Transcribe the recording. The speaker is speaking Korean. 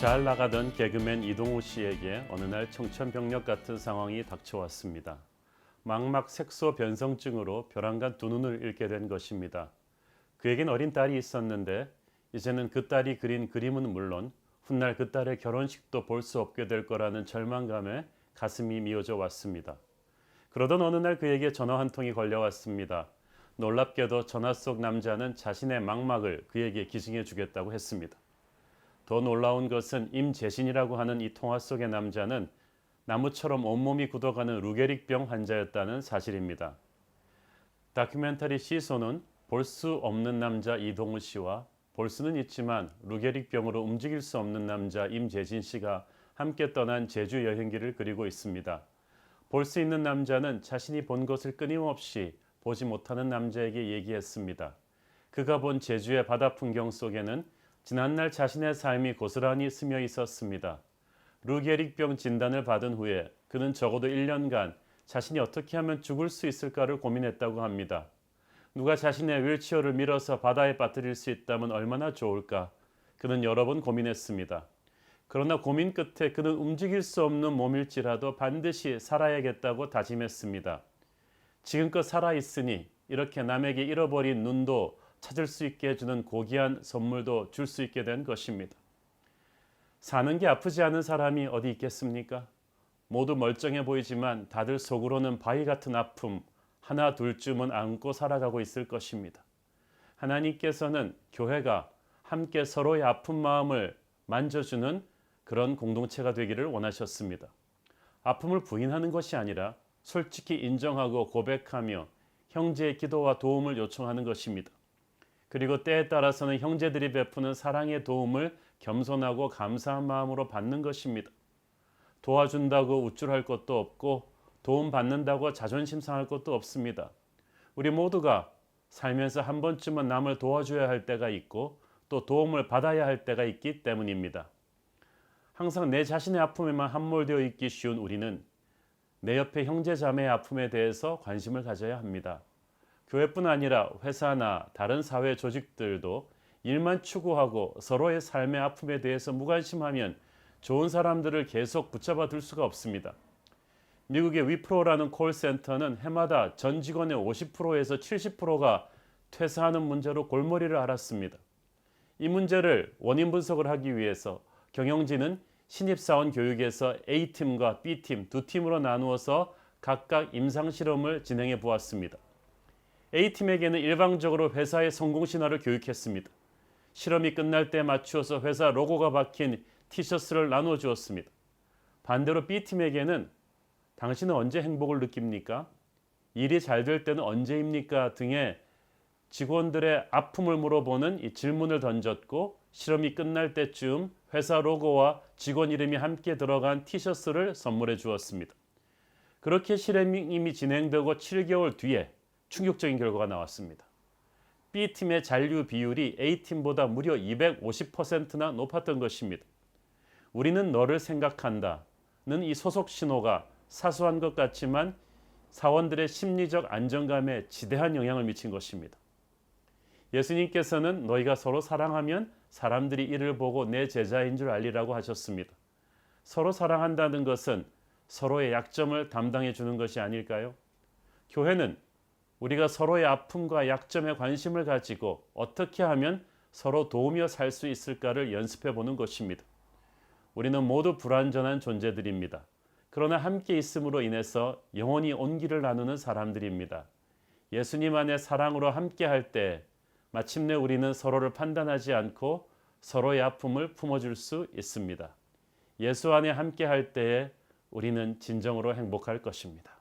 잘 나가던 개그맨 이동우 씨에게 어느 날 청천벽력 같은 상황이 닥쳐왔습니다. 망막 색소 변성증으로 벼랑간 두 눈을 잃게 된 것입니다. 그에겐 어린 딸이 있었는데 이제는 그 딸이 그린 그림은 물론 훗날 그 딸의 결혼식도 볼 수 없게 될 거라는 절망감에 가슴이 미어져 왔습니다. 그러던 어느 날 그에게 전화 한 통이 걸려왔습니다. 놀랍게도 전화 속 남자는 자신의 망막을 그에게 기증해 주겠다고 했습니다. 더 놀라운 것은 임재신이라고 하는 이 통화 속의 남자는 나무처럼 온몸이 굳어가는 루게릭병 환자였다는 사실입니다. 다큐멘터리 시소는 볼 수 없는 남자 이동우 씨와 볼 수는 있지만 루게릭병으로 움직일 수 없는 남자 임재신 씨가 함께 떠난 제주 여행기를 그리고 있습니다. 볼 수 있는 남자는 자신이 본 것을 끊임없이 보지 못하는 남자에게 얘기했습니다. 그가 본 제주의 바다 풍경 속에는 지난날 자신의 삶이 고스란히 스며 있었습니다. 루게릭병 진단을 받은 후에 그는 적어도 1년간 자신이 어떻게 하면 죽을 수 있을까를 고민했다고 합니다. 누가 자신의 휠체어를 밀어서 바다에 빠뜨릴 수 있다면 얼마나 좋을까? 그는 여러 번 고민했습니다. 그러나 고민 끝에 그는 움직일 수 없는 몸일지라도 반드시 살아야겠다고 다짐했습니다. 지금껏 살아있으니 이렇게 남에게 잃어버린 눈도 찾을 수 있게 해주는 고귀한 선물도 줄 수 있게 된 것입니다. 사는 게 아프지 않은 사람이 어디 있겠습니까? 모두 멀쩡해 보이지만 다들 속으로는 바위 같은 아픔 하나 둘쯤은 안고 살아가고 있을 것입니다. 하나님께서는 교회가 함께 서로의 아픈 마음을 만져주는 그런 공동체가 되기를 원하셨습니다. 아픔을 부인하는 것이 아니라 솔직히 인정하고 고백하며 형제의 기도와 도움을 요청하는 것입니다. 그리고 때에 따라서는 형제들이 베푸는 사랑의 도움을 겸손하고 감사한 마음으로 받는 것입니다. 도와준다고 우쭐할 것도 없고 도움받는다고 자존심 상할 것도 없습니다. 우리 모두가 살면서 한 번쯤은 남을 도와줘야 할 때가 있고 또 도움을 받아야 할 때가 있기 때문입니다. 항상 내 자신의 아픔에만 함몰되어 있기 쉬운 우리는 내 옆에 형제 자매의 아픔에 대해서 관심을 가져야 합니다. 교회뿐 아니라 회사나 다른 사회 조직들도 일만 추구하고 서로의 삶의 아픔에 대해서 무관심하면 좋은 사람들을 계속 붙잡아 둘 수가 없습니다. 미국의 위프로라는 콜센터는 해마다 전 직원의 50%에서 70%가 퇴사하는 문제로 골머리를 앓았습니다. 이 문제를 원인 분석을 하기 위해서 경영진은 신입사원 교육에서 A팀과 B팀 두 팀으로 나누어서 각각 임상실험을 진행해 보았습니다. A팀에게는 일방적으로 회사의 성공 신화를 교육했습니다. 실험이 끝날 때 맞추어서 회사 로고가 박힌 티셔츠를 나누어 주었습니다. 반대로 B팀에게는 당신은 언제 행복을 느낍니까? 일이 잘 될 때는 언제입니까? 등의 직원들의 아픔을 물어보는 이 질문을 던졌고 실험이 끝날 때쯤 회사 로고와 직원 이름이 함께 들어간 티셔츠를 선물해 주었습니다. 그렇게 실험이 진행되고 7개월 뒤에 충격적인 결과가 나왔습니다. B팀의 잔류 비율이 A팀보다 무려 250%나 높았던 것입니다. 우리는 너를 생각한다는 이 소속 신호가 사소한 것 같지만 사원들의 심리적 안정감에 지대한 영향을 미친 것입니다. 예수님께서는 너희가 서로 사랑하면 사람들이 이를 보고 내 제자인 줄 알리라고 하셨습니다. 서로 사랑한다는 것은 서로의 약점을 담당해 주는 것이 아닐까요? 교회는 우리가 서로의 아픔과 약점에 관심을 가지고 어떻게 하면 서로 도우며 살 수 있을까를 연습해 보는 것입니다. 우리는 모두 불완전한 존재들입니다. 그러나 함께 있음으로 인해서 영원히 온기를 나누는 사람들입니다. 예수님 안의 사랑으로 함께 할 때 마침내 우리는 서로를 판단하지 않고 서로의 아픔을 품어줄 수 있습니다. 예수 안에 함께 할 때에 우리는 진정으로 행복할 것입니다.